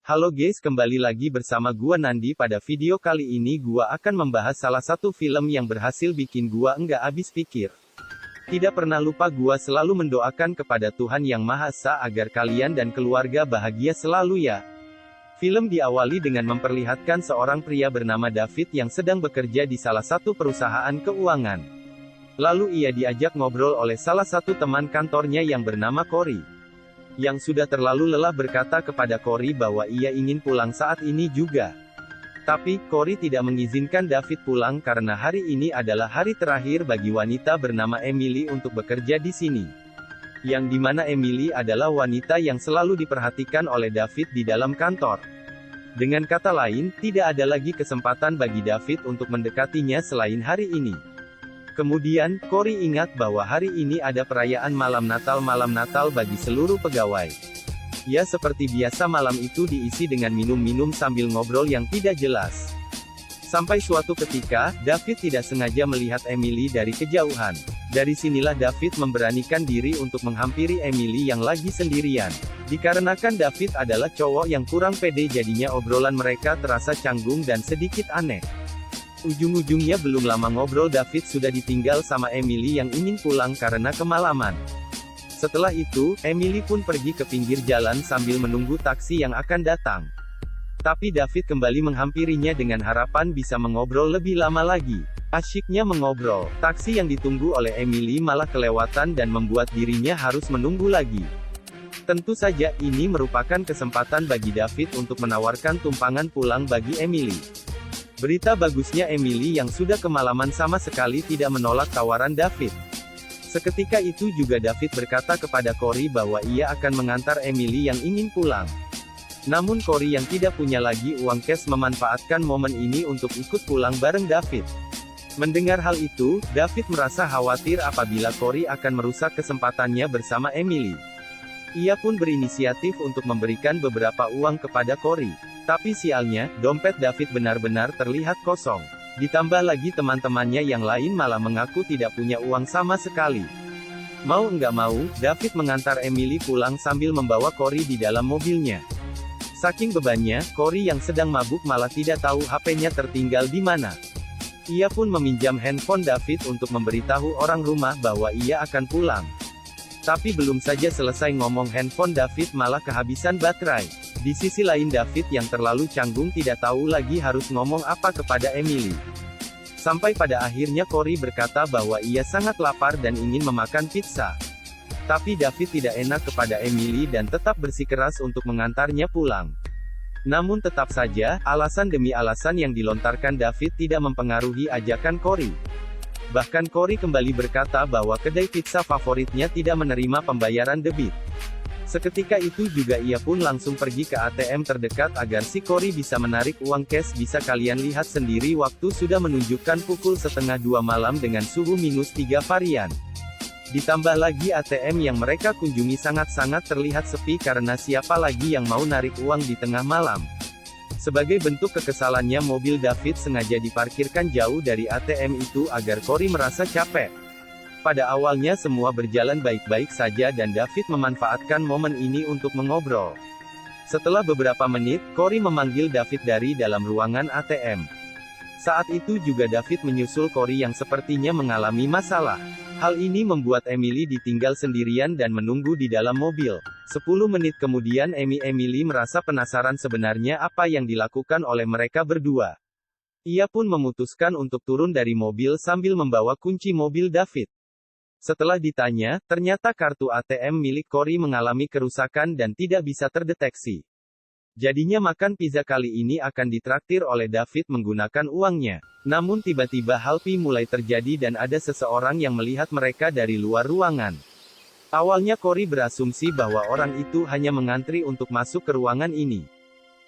Halo guys, kembali lagi bersama gua Nandi. Pada video kali ini gua akan membahas salah satu film yang berhasil bikin gua enggak habis pikir. Tidak pernah lupa, gua selalu mendoakan kepada Tuhan Yang Maha Esa agar kalian dan keluarga bahagia selalu ya. Film diawali dengan memperlihatkan seorang pria bernama David yang sedang bekerja di salah satu perusahaan keuangan. Lalu ia diajak ngobrol oleh salah satu teman kantornya yang bernama Corey, yang sudah terlalu lelah berkata kepada Corey bahwa ia ingin pulang saat ini juga. Tapi, Corey tidak mengizinkan David pulang karena hari ini adalah hari terakhir bagi wanita bernama Emily untuk bekerja di sini. Yang dimana Emily adalah wanita yang selalu diperhatikan oleh David di dalam kantor. Dengan kata lain, tidak ada lagi kesempatan bagi David untuk mendekatinya selain hari ini. Kemudian, Corey ingat bahwa hari ini ada perayaan malam Natal bagi seluruh pegawai. Ya, seperti biasa malam itu diisi dengan minum-minum sambil ngobrol yang tidak jelas. Sampai suatu ketika, David tidak sengaja melihat Emily dari kejauhan. Dari sinilah David memberanikan diri untuk menghampiri Emily yang lagi sendirian. Dikarenakan David adalah cowok yang kurang pede, jadinya obrolan mereka terasa canggung dan sedikit aneh. Ujung-ujungnya belum lama ngobrol David sudah ditinggal sama Emily yang ingin pulang karena kemalaman. Setelah itu, Emily pun pergi ke pinggir jalan sambil menunggu taksi yang akan datang. Tapi David kembali menghampirinya dengan harapan bisa mengobrol lebih lama lagi. Asyiknya mengobrol, taksi yang ditunggu oleh Emily malah kelewatan dan membuat dirinya harus menunggu lagi. Tentu saja, ini merupakan kesempatan bagi David untuk menawarkan tumpangan pulang bagi Emily. Berita bagusnya, Emily yang sudah kemalaman sama sekali tidak menolak tawaran David. Seketika itu juga David berkata kepada Corey bahwa ia akan mengantar Emily yang ingin pulang. Namun Corey yang tidak punya lagi uang cash memanfaatkan momen ini untuk ikut pulang bareng David. Mendengar hal itu, David merasa khawatir apabila Corey akan merusak kesempatannya bersama Emily. Ia pun berinisiatif untuk memberikan beberapa uang kepada Corey. Tapi sialnya, dompet David benar-benar terlihat kosong. Ditambah lagi teman-temannya yang lain malah mengaku tidak punya uang sama sekali. Mau nggak mau, David mengantar Emily pulang sambil membawa Corey di dalam mobilnya. Saking bebannya, Corey yang sedang mabuk malah tidak tahu HP-nya tertinggal di mana. Ia pun meminjam handphone David untuk memberitahu orang rumah bahwa ia akan pulang. Tapi belum saja selesai ngomong, handphone David malah kehabisan baterai. Di sisi lain, David yang terlalu canggung tidak tahu lagi harus ngomong apa kepada Emily. Sampai pada akhirnya Corey berkata bahwa ia sangat lapar dan ingin memakan pizza. Tapi David tidak enak kepada Emily dan tetap bersikeras untuk mengantarnya pulang. Namun tetap saja, alasan demi alasan yang dilontarkan David tidak mempengaruhi ajakan Corey. Bahkan Corey kembali berkata bahwa kedai pizza favoritnya tidak menerima pembayaran debit. Seketika itu juga ia pun langsung pergi ke ATM terdekat agar si Corey bisa menarik uang cash. Bisa kalian lihat sendiri, waktu sudah menunjukkan pukul 1:30 malam dengan suhu -3 Fahrenheit. Ditambah lagi ATM yang mereka kunjungi sangat-sangat terlihat sepi karena siapa lagi yang mau narik uang di tengah malam. Sebagai bentuk kekesalannya, mobil David sengaja diparkirkan jauh dari ATM itu agar Corey merasa capek. Pada awalnya semua berjalan baik-baik saja dan David memanfaatkan momen ini untuk mengobrol. Setelah beberapa menit, Corey memanggil David dari dalam ruangan ATM. Saat itu juga David menyusul Corey yang sepertinya mengalami masalah. Hal ini membuat Emily ditinggal sendirian dan menunggu di dalam mobil. 10 menit kemudian Emily merasa penasaran sebenarnya apa yang dilakukan oleh mereka berdua. Ia pun memutuskan untuk turun dari mobil sambil membawa kunci mobil David. Setelah ditanya, ternyata kartu ATM milik Corey mengalami kerusakan dan tidak bisa terdeteksi. Jadinya makan pizza kali ini akan ditraktir oleh David menggunakan uangnya. Namun tiba-tiba hal mulai terjadi dan ada seseorang yang melihat mereka dari luar ruangan. Awalnya Corey berasumsi bahwa orang itu hanya mengantri untuk masuk ke ruangan ini.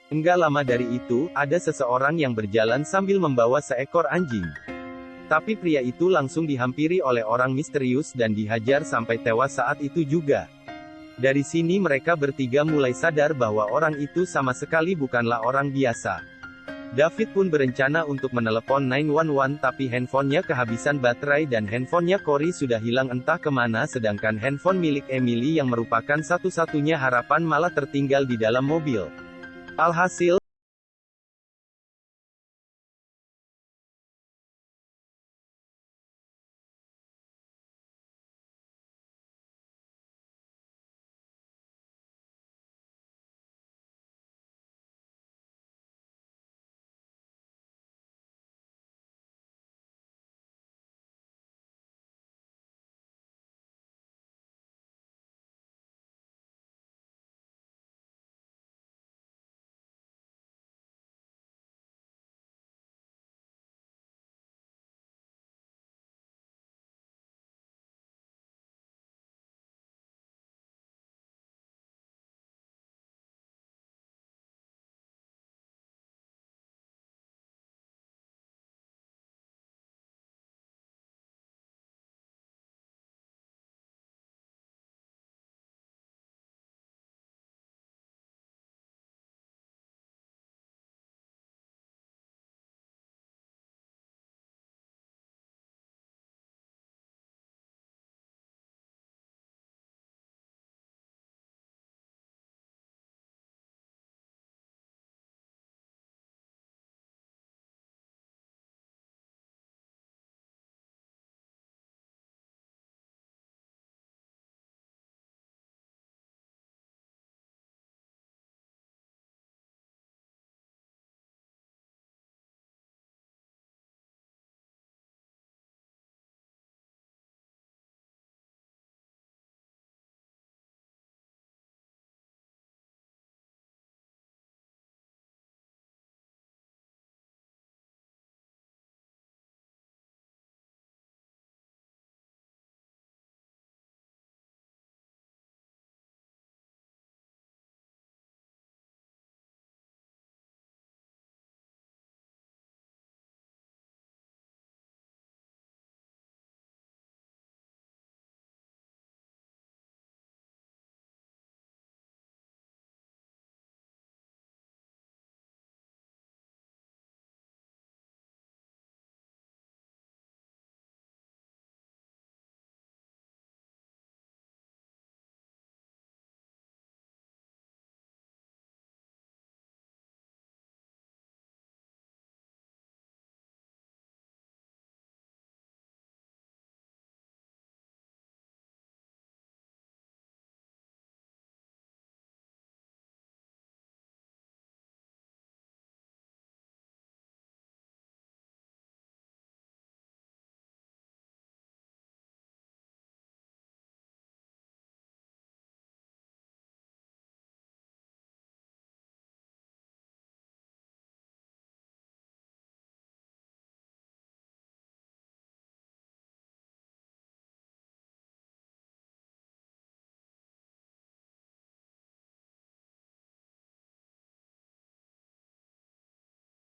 Enggak lama dari itu, ada seseorang yang berjalan sambil membawa seekor anjing. Tapi pria itu langsung dihampiri oleh orang misterius dan dihajar sampai tewas saat itu juga. Dari sini mereka bertiga mulai sadar bahwa orang itu sama sekali bukanlah orang biasa. David pun berencana untuk menelepon 911 tapi handphonenya kehabisan baterai dan handphonenya Corey sudah hilang entah kemana, sedangkan handphone milik Emily yang merupakan satu-satunya harapan malah tertinggal di dalam mobil. Alhasil,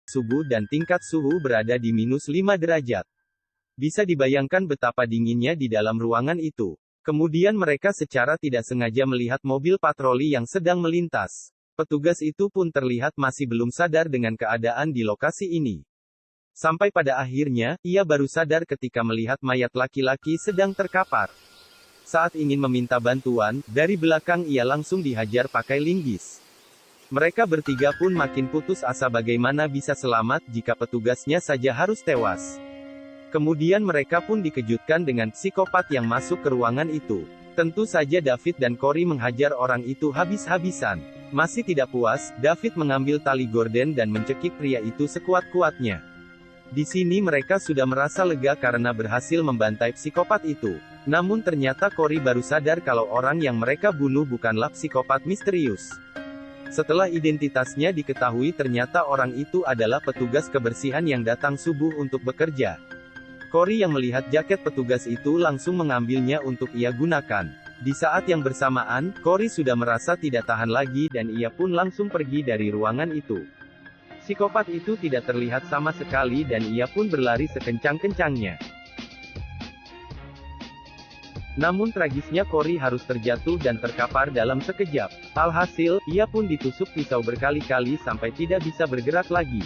subuh dan tingkat suhu berada di -5 derajat. Bisa dibayangkan betapa dinginnya di dalam ruangan itu. Kemudian mereka secara tidak sengaja melihat mobil patroli yang sedang melintas. Petugas itu pun terlihat masih belum sadar dengan keadaan di lokasi ini. Sampai pada akhirnya, ia baru sadar ketika melihat mayat laki-laki sedang terkapar. Saat ingin meminta bantuan, dari belakang ia langsung dihajar pakai linggis. Mereka bertiga pun makin putus asa bagaimana bisa selamat jika petugasnya saja harus tewas. Kemudian mereka pun dikejutkan dengan psikopat yang masuk ke ruangan itu. Tentu saja David dan Corey menghajar orang itu habis-habisan. Masih tidak puas, David mengambil tali gorden dan mencekik pria itu sekuat-kuatnya. Di sini mereka sudah merasa lega karena berhasil membantai psikopat itu. Namun ternyata Corey baru sadar kalau orang yang mereka bunuh bukanlah psikopat misterius. Setelah identitasnya diketahui ternyata orang itu adalah petugas kebersihan yang datang subuh untuk bekerja. Corey yang melihat jaket petugas itu langsung mengambilnya untuk ia gunakan. Di saat yang bersamaan, Corey sudah merasa tidak tahan lagi dan ia pun langsung pergi dari ruangan itu. Psikopat itu tidak terlihat sama sekali dan ia pun berlari sekencang-kencangnya. Namun tragisnya Corey harus terjatuh dan terkapar dalam sekejap. Alhasil, ia pun ditusuk pisau berkali-kali sampai tidak bisa bergerak lagi.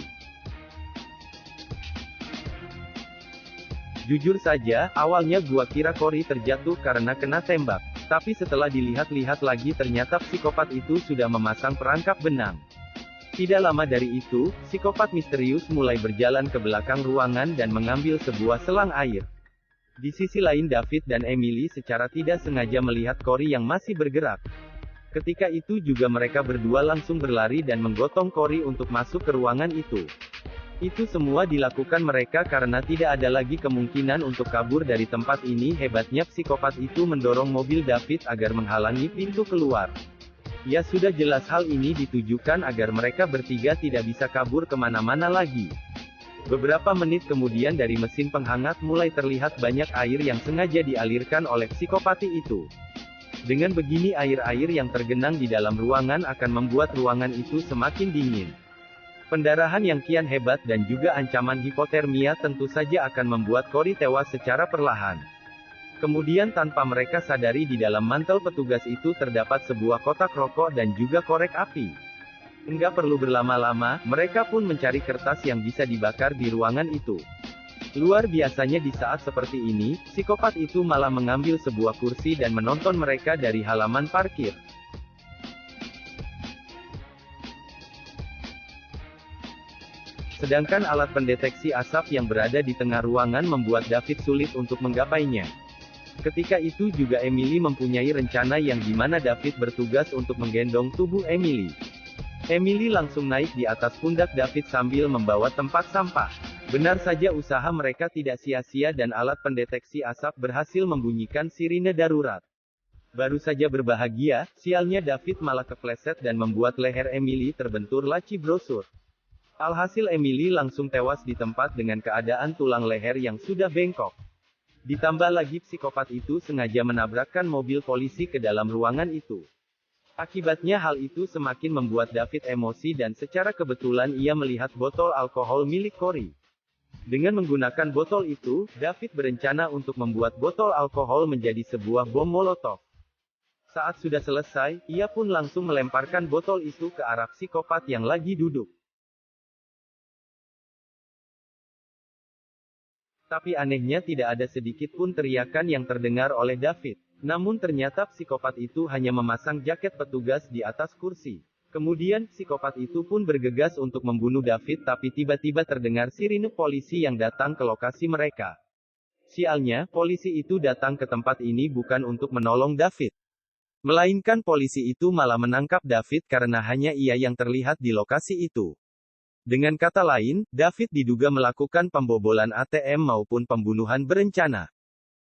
Jujur saja, awalnya gua kira Corey terjatuh karena kena tembak. Tapi setelah dilihat-lihat lagi ternyata psikopat itu sudah memasang perangkap benang. Tidak lama dari itu, psikopat misterius mulai berjalan ke belakang ruangan dan mengambil sebuah selang air. Di sisi lain David dan Emily secara tidak sengaja melihat Corey yang masih bergerak. Ketika itu juga mereka berdua langsung berlari dan menggotong Corey untuk masuk ke ruangan itu. Itu semua dilakukan mereka karena tidak ada lagi kemungkinan untuk kabur dari tempat ini. Hebatnya psikopat itu mendorong mobil David agar menghalangi pintu keluar. Ya sudah jelas hal ini ditujukan agar mereka bertiga tidak bisa kabur kemana-mana lagi. Beberapa menit kemudian dari mesin penghangat mulai terlihat banyak air yang sengaja dialirkan oleh psikopati itu. Dengan begini air-air yang tergenang di dalam ruangan akan membuat ruangan itu semakin dingin. Pendarahan yang kian hebat dan juga ancaman hipotermia tentu saja akan membuat Corey tewas secara perlahan. Kemudian tanpa mereka sadari di dalam mantel petugas itu terdapat sebuah kotak rokok dan juga korek api. Enggak perlu berlama-lama, mereka pun mencari kertas yang bisa dibakar di ruangan itu. Luar biasanya di saat seperti ini, psikopat itu malah mengambil sebuah kursi dan menonton mereka dari halaman parkir. Sedangkan alat pendeteksi asap yang berada di tengah ruangan membuat David sulit untuk menggapainya. Ketika itu juga Emily mempunyai rencana yang dimana David bertugas untuk menggendong tubuh Emily. Emily langsung naik di atas pundak David sambil membawa tempat sampah. Benar saja usaha mereka tidak sia-sia dan alat pendeteksi asap berhasil membunyikan sirine darurat. Baru saja berbahagia, sialnya David malah kepleset dan membuat leher Emily terbentur laci brosur. Alhasil Emily langsung tewas di tempat dengan keadaan tulang leher yang sudah bengkok. Ditambah lagi psikopat itu sengaja menabrakkan mobil polisi ke dalam ruangan itu. Akibatnya hal itu semakin membuat David emosi dan secara kebetulan ia melihat botol alkohol milik Corey. Dengan menggunakan botol itu, David berencana untuk membuat botol alkohol menjadi sebuah bom molotov. Saat sudah selesai, ia pun langsung melemparkan botol itu ke arah psikopat yang lagi duduk. Tapi anehnya tidak ada sedikit pun teriakan yang terdengar oleh David. Namun ternyata psikopat itu hanya memasang jaket petugas di atas kursi. Kemudian psikopat itu pun bergegas untuk membunuh David tapi tiba-tiba terdengar sirine polisi yang datang ke lokasi mereka. Sialnya, polisi itu datang ke tempat ini bukan untuk menolong David. Melainkan polisi itu malah menangkap David karena hanya ia yang terlihat di lokasi itu. Dengan kata lain, David diduga melakukan pembobolan ATM maupun pembunuhan berencana.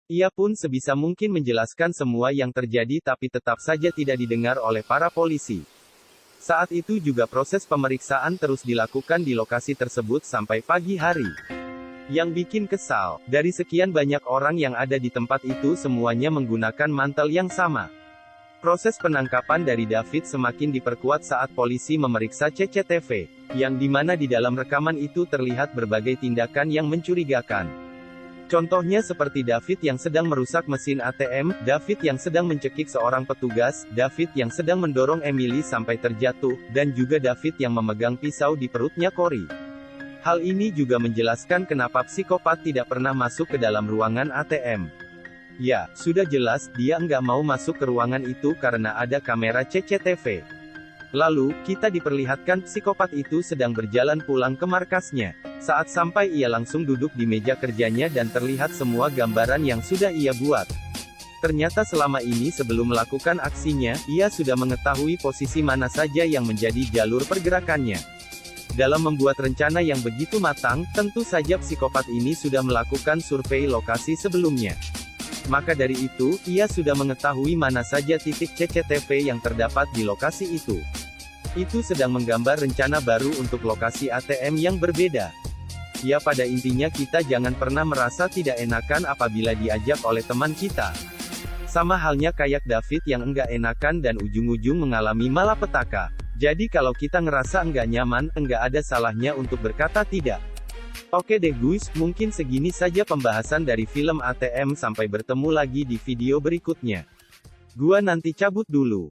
Ia pun sebisa mungkin menjelaskan semua yang terjadi tapi tetap saja tidak didengar oleh para polisi. Saat itu juga proses pemeriksaan terus dilakukan di lokasi tersebut sampai pagi hari. Yang bikin kesal, dari sekian banyak orang yang ada di tempat itu semuanya menggunakan mantel yang sama. Proses penangkapan dari David semakin diperkuat saat polisi memeriksa CCTV, yang dimana di dalam rekaman itu terlihat berbagai tindakan yang mencurigakan. Contohnya seperti David yang sedang merusak mesin ATM, David yang sedang mencekik seorang petugas, David yang sedang mendorong Emily sampai terjatuh, dan juga David yang memegang pisau di perutnya Corey. Hal ini juga menjelaskan kenapa psikopat tidak pernah masuk ke dalam ruangan ATM. Ya, sudah jelas, dia nggak mau masuk ke ruangan itu karena ada kamera CCTV. Lalu, kita diperlihatkan psikopat itu sedang berjalan pulang ke markasnya. Saat sampai ia langsung duduk di meja kerjanya dan terlihat semua gambaran yang sudah ia buat. Ternyata selama ini sebelum melakukan aksinya, ia sudah mengetahui posisi mana saja yang menjadi jalur pergerakannya. Dalam membuat rencana yang begitu matang, tentu saja psikopat ini sudah melakukan survei lokasi sebelumnya. Maka dari itu, ia sudah mengetahui mana saja titik CCTV yang terdapat di lokasi itu. Itu sedang menggambar rencana baru untuk lokasi ATM yang berbeda. Ya pada intinya kita jangan pernah merasa tidak enakan apabila diajak oleh teman kita. Sama halnya kayak David yang enggak enakan dan ujung-ujung mengalami malapetaka. Jadi kalau kita ngerasa enggak nyaman, enggak ada salahnya untuk berkata tidak. Oke deh guys, mungkin segini saja pembahasan dari film ATM sampai bertemu lagi di video berikutnya. Gua nanti cabut dulu.